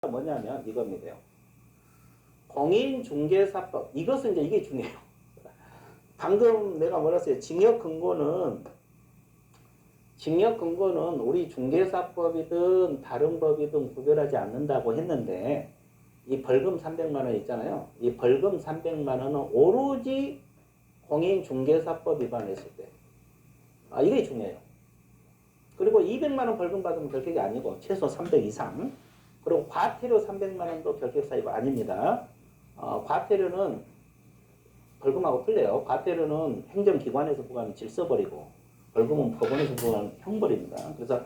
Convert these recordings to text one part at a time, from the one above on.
뭐냐면 이겁니다. 공인중개사법. 이것은 이제 이게 중요해요. 방금 내가 뭐라 했어요? 징역 근거는 우리 중개사법이든 다른 법이든 구별하지 않는다고 했는데 이 벌금 300만 원 있잖아요. 이 벌금 300만 원은 오로지 공인중개사법 위반했을 때. 이게 중요해요. 그리고 200만 원 벌금 받으면 결격이 아니고 최소 300 이상. 그리고 과태료 300만 원도 결격 사유가 아닙니다. 과태료는 벌금하고 틀려요. 과태료는 행정기관에서 부과하면 질서벌이고 벌금은 법원에서 부과하는 형벌입니다. 그래서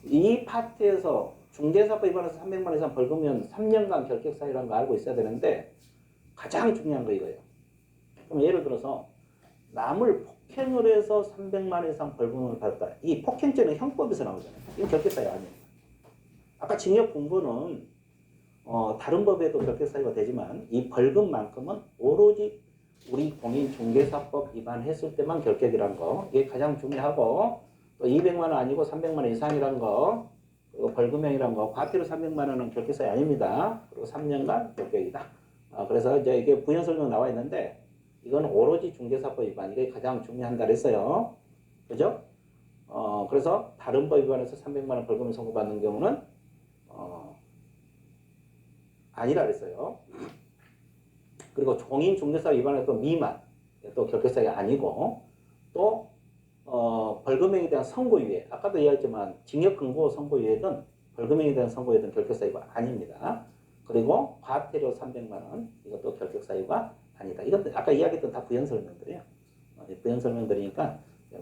이 파트에서 중개사법 위반해서 300만 원 이상 벌금이면 3년간 결격 사유라는 거 알고 있어야 되는데 가장 중요한 거 이거예요. 그럼 예를 들어서 남을 폭행을 해서 300만 원 이상 벌금을 받았다. 이 폭행죄는 형법에서 나오잖아요. 이건 결격 사유 아니에요. 아까 징역 근거는 다른 법에도 결격 사유가 되지만 이 벌금만큼은 오로지 우리 공인중개사법 위반했을 때만 결격이란 거. 이게 가장 중요하고 또 200만 원 아니고 300만 원 이상이란 거. 그리고 벌금형이란 거. 과태료 300만 원은 결격 사유 아닙니다. 그리고 3년간 결격이다. 그래서 이제 이게 부연 설명 나와 있는데 이건 오로지 중개사법 위반. 이게 가장 중요한다 그랬어요. 그죠? 그래서 다른 법 위반해서 300만 원 벌금을 선고받는 경우는 아니라 그랬어요. 그리고 공인중개사 위반해서 미만 또 결격사유가 아니고 또 벌금형에 대한 선고유예 아까도 이야기했지만 징역 근고 선고유예든 벌금형에 대한 선고유예든 결격사유가 아닙니다. 그리고 과태료 300만 원 이것도 결격사유가 아니다. 이것도 아까 이야기했던 다 부연 설명들이에요. 부연 설명들이니까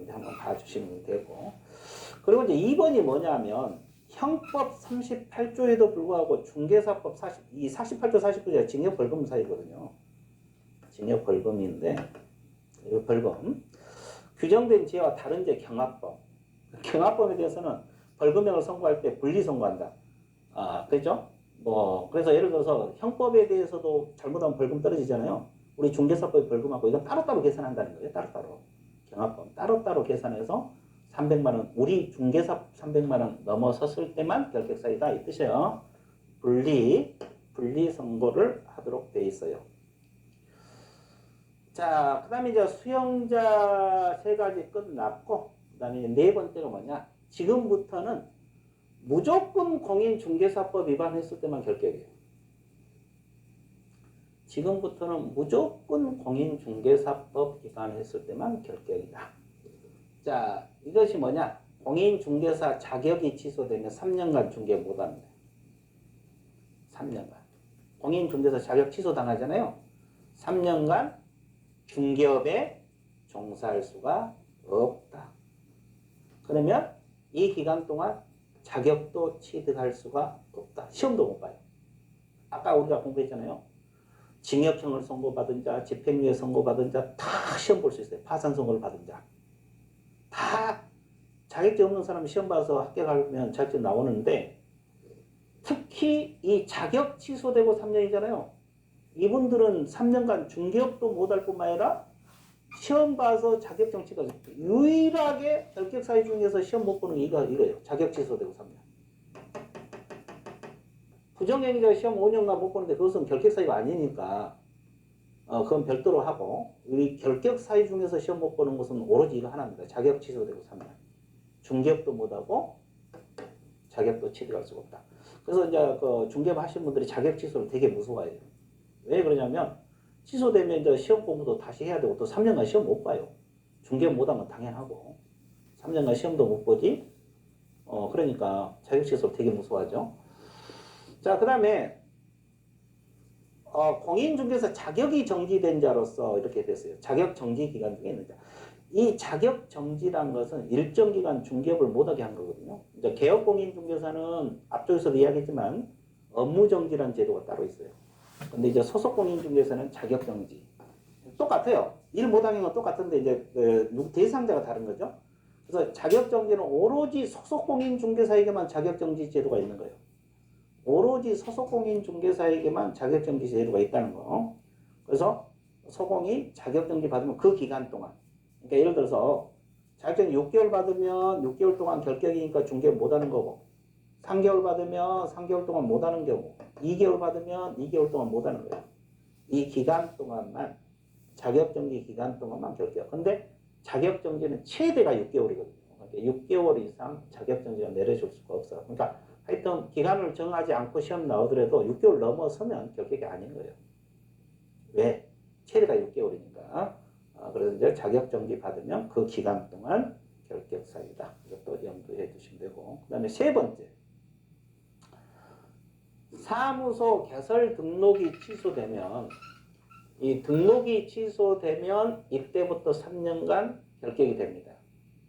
한번 봐주시면 되고. 그리고 이제 2번이 뭐냐면 형법 38조에도 불구하고 중개사법 48조 49조가 징역 벌금 사유거든요. 징역 벌금인데 이 벌금 규정된 죄와 다른 죄 경합법. 경합법에 대해서는 벌금형을 선고할 때 분리 선고한다. 그죠? 그래서 예를 들어서 형법에 대해서도 잘못하면 벌금 떨어지잖아요. 우리 중개사법의 벌금하고 이건 따로따로 계산한다는 거예요. 따로따로. 경합법 따로따로 계산해서 300만 원, 우리 중개사 300만 원 넘어섰을 때만 결격 사유다 이 뜻이에요. 분리 선고를 하도록 돼 있어요. 자, 그다음에 이제 수용자 세 가지 끝났고, 그다음에 네 번째가 뭐냐? 지금부터는 무조건 공인중개사법 위반했을 때만 결격이에요. 지금부터는 무조건 공인중개사법 위반했을 때만 결격이다. 자, 이것이 뭐냐? 공인중개사 자격이 취소되면 3년간 중개 못합니다. 3년간. 공인중개사 자격 취소당하잖아요. 3년간 중개업에 종사할 수가 없다. 그러면 이 기간 동안 자격도 취득할 수가 없다. 시험도 못 봐요. 아까 우리가 공부했잖아요. 징역형을 선고받은 자, 집행유예 선고받은 자 다 시험 볼 수 있어요. 파산 선고를 받은 자. 다 자격증 없는 사람이 시험 봐서 합격하면 자격증 나오는데 특히 이 자격 취소되고 3년이잖아요. 이분들은 3년간 중개업도 못할 뿐만 아니라 시험 봐서 자격증 취소 유일하게 결격 사유 중에서 시험 못 보는 게 이거예요. 자격 취소되고 3년. 부정행위자 시험 5년간 못 보는데 그것은 결격 사유가 아니니까 그건 별도로 하고 우리 결격 사유 중에서 시험 못 보는 것은 오로지 이거 하나입니다. 자격 취소되고 3년. 중개업도 못하고 자격도 취득할 수가 없다. 그래서 이제 그 중개업 하시는 분들이 자격 취소를 되게 무서워해요. 왜 그러냐면 취소되면 이제 시험 공부도 다시 해야 되고 또 3년간 시험 못 봐요. 중개업 못하면 당연하고 3년간 시험도 못 보지. 그러니까 자격 취소를 되게 무서워하죠. 자, 그 다음에 공인중개사 자격이 정지된 자로서 이렇게 됐어요. 자격 정지 기간 중에 있는 자. 이 자격 정지란 것은 일정 기간 중개업을 못하게 한 거거든요. 이제 개업 공인중개사는 앞쪽에서도 이야기했지만 업무 정지라는 제도가 따로 있어요. 근데 이제 소속 공인중개사는 자격 정지. 똑같아요. 일 못하는 건 똑같은데 이제 대상자가 다른 거죠. 그래서 자격 정지는 오로지 소속 공인중개사에게만 자격 정지 제도가 있는 거예요. 오로지 소속공인중개사에게만 자격정지 제도가 있다는 거. 그래서 소공이 자격정지 받으면 그 기간 동안, 그러니까 예를 들어서 자격정지 6개월 받으면 6개월 동안 결격이니까 중개 못하는 거고 3개월 받으면 3개월 동안 못 하는 경우, 2개월 받으면 2개월 동안 못 하는 거예요. 이 기간 동안만, 자격정지 기간 동안만 결격. 근데 자격정지는 최대가 6개월이거든요. 그러니까 6개월 이상 자격정지가 내려줄 수가 없어요. 그러니까 하여튼 기간을 정하지 않고 시험 나오더라도 6개월 넘어서면 결격이 아닌 거예요. 왜? 최대가 6개월이니까. 그래서 이제 자격정지 받으면 그 기간 동안 결격 사유다. 이것도 염두해 주시면 되고. 그 다음에 세 번째. 사무소 개설 등록이 취소되면, 이 등록이 취소되면 이때부터 3년간 결격이 됩니다.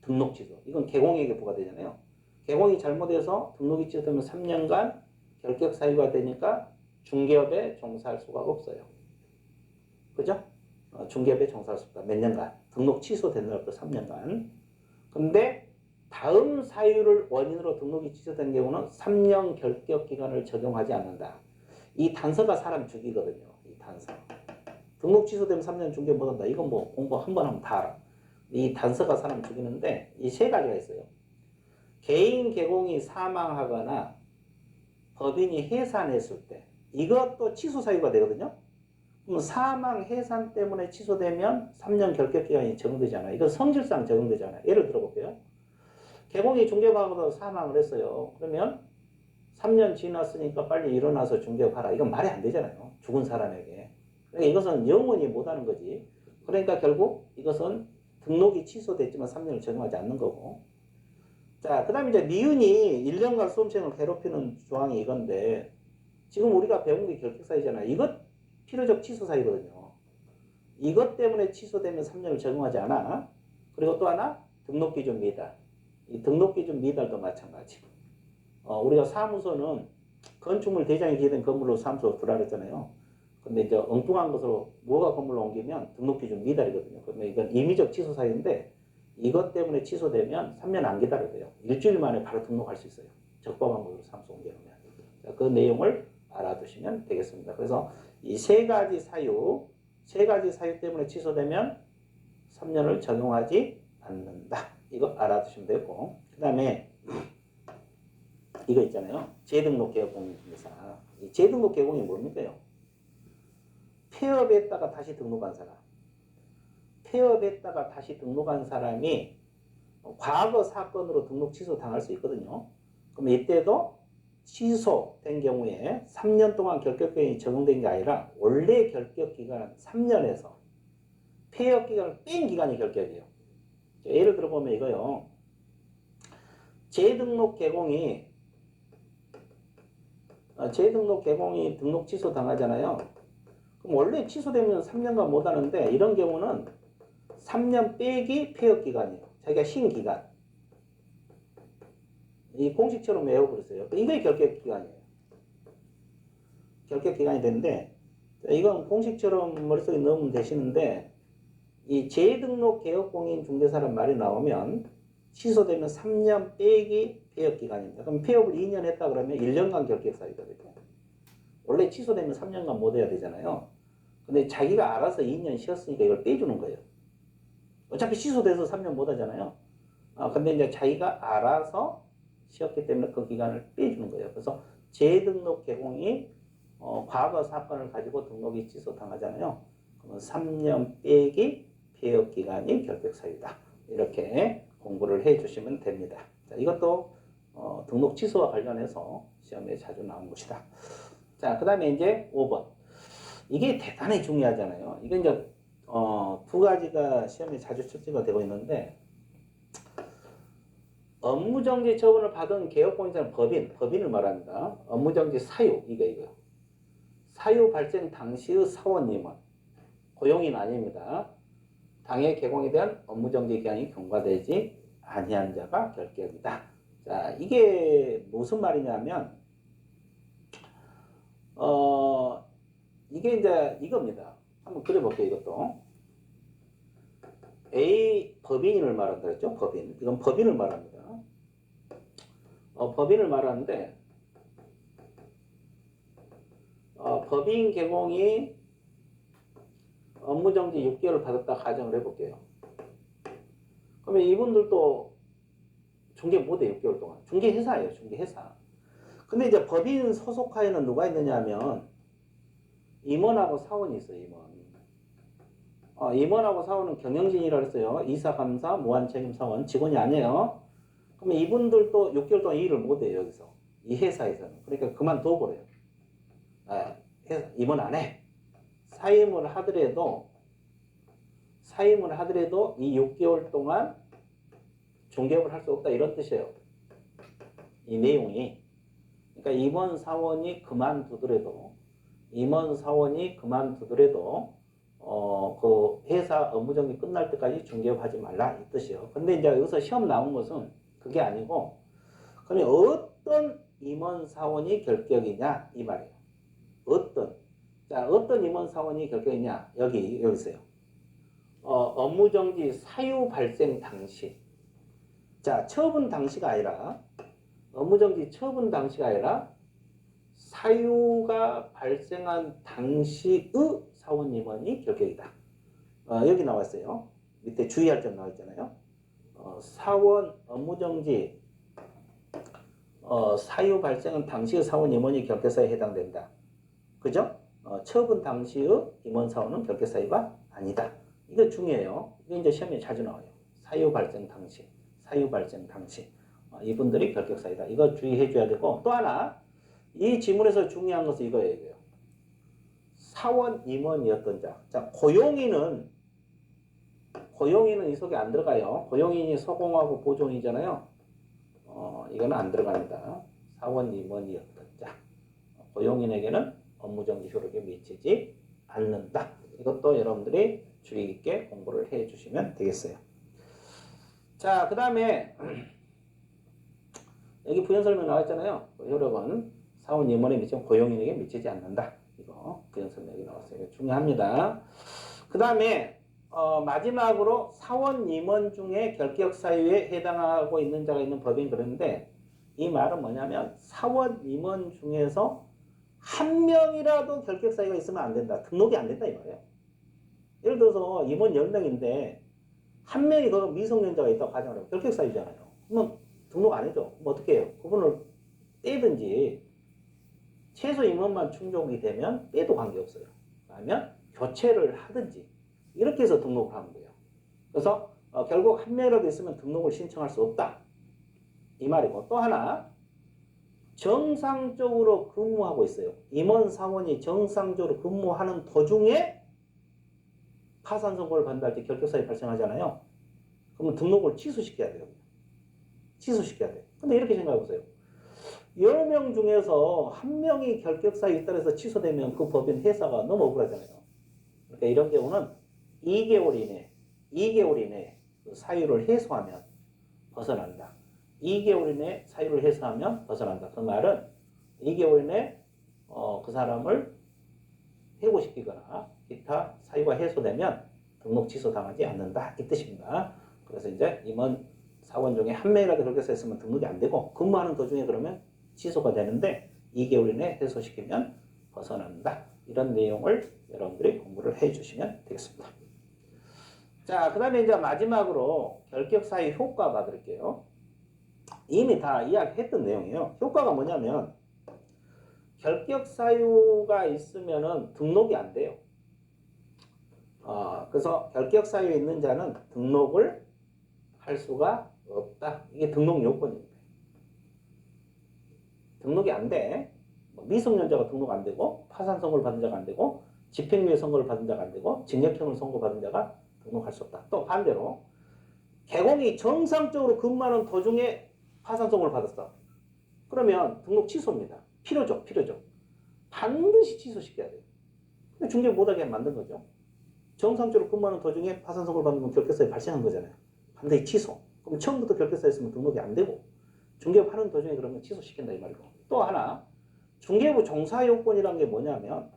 등록 취소. 이건 개공에게 부과되잖아요. 개공이 잘못해서 등록이 취소되면 3년간 결격 사유가 되니까 중개업에 종사할 수가 없어요. 그죠? 중개업에 종사할 수 없다. 몇 년간. 등록 취소된 날부터 3년간. 근데 다음 사유를 원인으로 등록이 취소된 경우는 3년 결격 기간을 적용하지 않는다. 이 단서가 사람 죽이거든요. 이 단서. 등록 취소되면 3년 중개 못한다. 이건 뭐 공부 한 번 하면 다 알아. 이 단서가 사람 죽이는데 이 세 가지가 있어요. 개인 개공이 사망하거나 법인이 해산했을 때 이것도 취소 사유가 되거든요. 그럼 사망, 해산 때문에 취소되면 3년 결격 기간이 적용되잖아요. 이건 성질상 적용되잖아요. 예를 들어볼게요. 개공이 중개업하고도 사망을 했어요. 그러면 3년 지났으니까 빨리 일어나서 중개업하라. 이건 말이 안 되잖아요. 죽은 사람에게. 그러니까 이것은 영원히 못하는 거지. 그러니까 결국 이것은 등록이 취소됐지만 3년을 적용하지 않는 거고. 자, 그 다음에 이제 니은이 1년간 수험생을 괴롭히는 조항이 이건데, 지금 우리가 배운 게 결격사유잖아요. 이것 필요적 취소사유거든요. 이것 때문에 취소되면 3년을 적용하지 않아. 그리고 또 하나, 등록기준 미달. 이 등록기준 미달도 마찬가지. 우리가 사무소는 건축물 대장이 기재된 건물로 사무소 두라 그랬잖아요. 근데 이제 엉뚱한 것으로 뭐가 건물로 옮기면 등록기준 미달이거든요. 그러면 이건 임의적 취소사유인데 이것 때문에 취소되면 3년 안 기다려야 돼요. 일주일 만에 바로 등록할 수 있어요. 적법한 것으로 사무소 옮겨놓으면. 그 내용을 알아두시면 되겠습니다. 그래서 이 세 가지 사유 때문에 취소되면 3년을 적용하지 않는다. 이거 알아두시면 되고, 그 다음에 이거 있잖아요. 재등록 개업 공인중개사. 이 재등록 개공이 뭡니까요? 폐업했다가 다시 등록한 사람. 폐업했다가 다시 등록한 사람이 과거 사건으로 등록 취소 당할 수 있거든요. 그럼 이때도 취소된 경우에 3년 동안 결격기간이 적용된 게 아니라 원래 결격기간 3년에서 폐업기간을 뺀 기간이 결격이에요. 예를 들어보면 이거요. 재등록 개공이 등록 취소 당하잖아요. 그럼 원래 취소되면 3년간 못 하는데 이런 경우는 3년 빼기 폐업기간이에요. 자기가 쉰 기간. 이 공식처럼 외워버렸어요. 이게 결격기간이에요. 결격기간이 되는데 이건 공식처럼 머릿속에 넣으면 되시는데 이 재등록 개업공인중개사란 말이 나오면 취소되면 3년 빼기 폐업기간입니다. 그럼 폐업을 2년 했다 그러면 1년간 결격사유거든요. 원래 취소되면 3년간 못 해야 되잖아요. 근데 자기가 알아서 2년 쉬었으니까 이걸 빼주는 거예요. 어차피 취소돼서 3년 못 하잖아요. 근데 이제 자기가 알아서 쉬었기 때문에 그 기간을 빼주는 거예요. 그래서 재등록 개공이 과거 사건을 가지고 등록이 취소 당하잖아요. 그러면 3년 빼기 폐업 기간이 결격 사유다. 이렇게 공부를 해주시면 됩니다. 자, 이것도 등록 취소와 관련해서 시험에 자주 나온 것이다. 자, 그 다음에 이제 5번. 이게 대단히 중요하잖아요. 이건 이제 두 가지가 시험에 자주 출제가 되고 있는데 업무정지 처분을 받은 개업공인자는 법인을 말합니다. 업무정지 사유, 이거. 사유 발생 당시의 사원님은 고용인 아닙니다. 당해 개공에 대한 업무정지 기한이 경과되지 아니한 자가 결격이다. 자, 이게 무슨 말이냐면, 이게 이제 이겁니다. 한번 그려볼게요, 이것도. A 법인을 말한다 그랬죠? 법인. 이건 법인을 말합니다. 법인을 말하는데 법인 개공이 업무정지 6개월 받았다 가정을 해볼게요. 그러면 이분들도 중개 못해 6개월 동안. 중개회사예요. 중개회사. 근데 이제 법인 소속하에는 누가 있느냐 하면 임원하고 사원이 있어요. 임원하고 사원은 경영진이라고 했어요. 이사, 감사, 무한책임 사원 직원이 아니에요. 그러면 이분들도 6개월 동안 일을 못해요. 여기서 이 회사에서는. 그러니까 그만둬 버려요. 임원 안 해. 사임을 하더라도 이 6개월 동안 중개업을 할 수 없다 이런 뜻이에요. 이 내용이. 그러니까 임원 사원이 그만두더라도 그 회사 업무 정지 끝날 때까지 중개업하지 말라 이 뜻이에요. 근데 이제 여기서 시험 나온 것은 그게 아니고 그러면 어떤 임원 사원이 결격이냐 이 말이에요. 어떤 임원 사원이 결격이냐 여기 있어요. 업무 정지 사유 발생 당시. 자, 처분 당시가 아니라 업무 정지 처분 당시가 아니라 사유가 발생한 당시의 사원 임원이 결격이다. 여기 나와 있어요. 밑에 주의할 점 나와 있잖아요. 사원 업무 정지 사유 발생한 당시의 사원 임원이 결격사유에 해당된다. 그죠? 처분 당시의 임원 사원은 결격사유가 아니다. 이거 중요해요. 이게 이제 시험에 자주 나와요. 사유 발생 당시. 이분들이 결격사유다. 이거 주의해 줘야 되고, 또 하나, 이 지문에서 중요한 것은 이거예요. 사원 임원이었던 자. 자, 고용인은 이 속에 안 들어가요. 고용인이 서공하고 보종이잖아요. 이거는 안 들어갑니다. 사원 임원이었던 자. 고용인에게는 업무정지 효력에 미치지 않는다. 이것도 여러분들이 주의 깊게 공부를 해 주시면 되겠어요. 자, 그 다음에 여기 부연 설명 나와 있잖아요. 효력은 사원 임원에 미치면 고용인에게 미치지 않는다. 이거 부연 설명이 나왔어요. 이거 중요합니다. 그 다음에 마지막으로 사원 임원 중에 결격 사유에 해당하고 있는 자가 있는 법인 그랬는데 이 말은 뭐냐면 사원 임원 중에서 한 명이라도 결격 사유가 있으면 안 된다. 등록이 안 된다 이 말이에요. 예를 들어서 임원 10명인데 한 명이 더 미성년자가 있다고 가정하면 결격 사유잖아요. 그러면 등록 안 해줘. 그럼 어떻게 해요? 그분을 떼든지 최소 임원만 충족이 되면 떼도 관계없어요. 아니면 교체를 하든지 이렇게 해서 등록을 하면 돼요. 그래서 결국 한 명이라도 있으면 등록을 신청할 수 없다. 이 말이고 또 하나 정상적으로 근무하고 있어요. 임원 사원이 정상적으로 근무하는 도중에 파산 선고를 받는다 할 때 결격사유 발생하잖아요. 그러면 등록을 취소시켜야 돼요. 근데 이렇게 생각해 보세요. 10명 중에서 1명이 결격사유에 따라서 취소되면 그 법인 회사가 너무 억울하잖아요. 그러니까 이런 경우는 2개월 이내 그 사유를 해소하면 벗어난다. 2개월 이내 사유를 해소하면 벗어난다. 그 말은 2개월 이내 그 사람을 해고시키거나 기타 사유가 해소되면 등록 취소당하지 않는다. 이 뜻입니다. 그래서 이제 임원 사원 중에 한 명이라도 결격사 있으면 등록이 안 되고 근무하는 도중에 그러면 취소가 되는데 2개월 이내 해소시키면 벗어난다. 이런 내용을 여러분들이 공부를 해 주시면 되겠습니다. 자, 그 다음에 이제 마지막으로 결격사유 효과 봐드릴게요. 이미 다 이야기했던 내용이에요. 효과가 뭐냐면 결격사유가 있으면은 등록이 안 돼요. 그래서 결격사유에 있는 자는 등록을 할 수가 없다. 이게 등록 요건입니다. 등록이 안 돼. 미성년자가 등록 안 되고 파산 선고를 받은 자가 안 되고 집행유예 선고를 받은 자가 안 되고 징역형을 선고받은 자가 등록할 수 없다. 또 반대로 개공이 정상적으로 근무하는 도중에 파산 선고를 받았어. 그러면 등록 취소입니다. 필요적. 반드시 취소시켜야 돼요. 근데 중개 못하게 만든 거죠. 정상적으로 근무하는 도중에 파산 선고를 받는 건 결격사유 발생한 거잖아요. 반드시 취소. 그럼 처음부터 결격사유였으면 등록이 안 되고 중개업 하는 도중에 그러면 취소시킨다 이 말이고. 또 하나 중개부 종사요건이라는 게 뭐냐면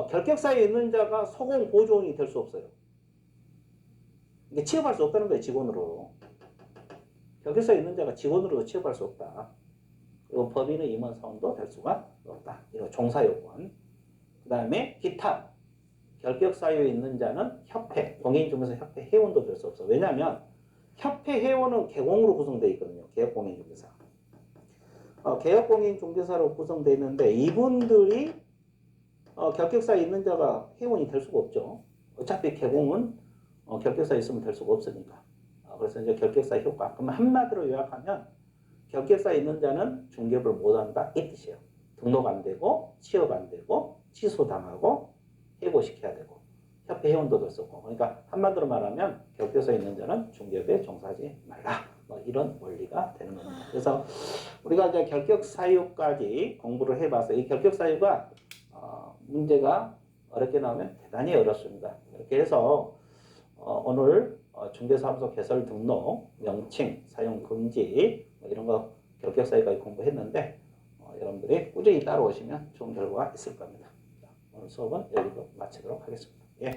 결격사유에 있는 자가 소공 보조원이 될 수 없어요. 이게 취업할 수 없다는 거예요. 직원으로. 결격사유에 있는 자가 직원으로도 취업할 수 없다. 그리고 법인의 임원 사원도 될 수가 없다. 이거 종사요건. 그 다음에 기타 결격사유에 있는 자는 협회, 공인중개사 협회 회원도 될 수 없어. 왜냐하면 협회 회원은 개공으로 구성되어 있거든요. 개업공인중개사. 개업공인중개사로 구성되어 있는데 이분들이 결격사에 있는 자가 회원이 될 수가 없죠. 어차피 개공은 결격사에 있으면 될 수가 없으니까. 그래서 이제 결격사 효과. 그럼 한마디로 요약하면 결격사에 있는 자는 중개업을 못한다 이 뜻이에요. 등록 안 되고 취업 안 되고 취소당하고 해고시켜야 되고 협회 회원도 될 수 없고. 그러니까 한마디로 말하면 결격사에 있는 자는 중개업에 종사하지 말라. 뭐 이런 원리가 되는 겁니다. 그래서 우리가 이제 결격 사유까지 공부를 해봐서 이 결격 사유가 문제가 어렵게 나오면 대단히 어렵습니다. 이렇게 해서 오늘 중개사무소 개설 등록, 명칭, 사용 금지 뭐 이런 거 결격 사유까지 공부했는데 여러분들이 꾸준히 따라오시면 좋은 결과가 있을 겁니다. 자, 오늘 수업은 여기서 마치도록 하겠습니다. 예.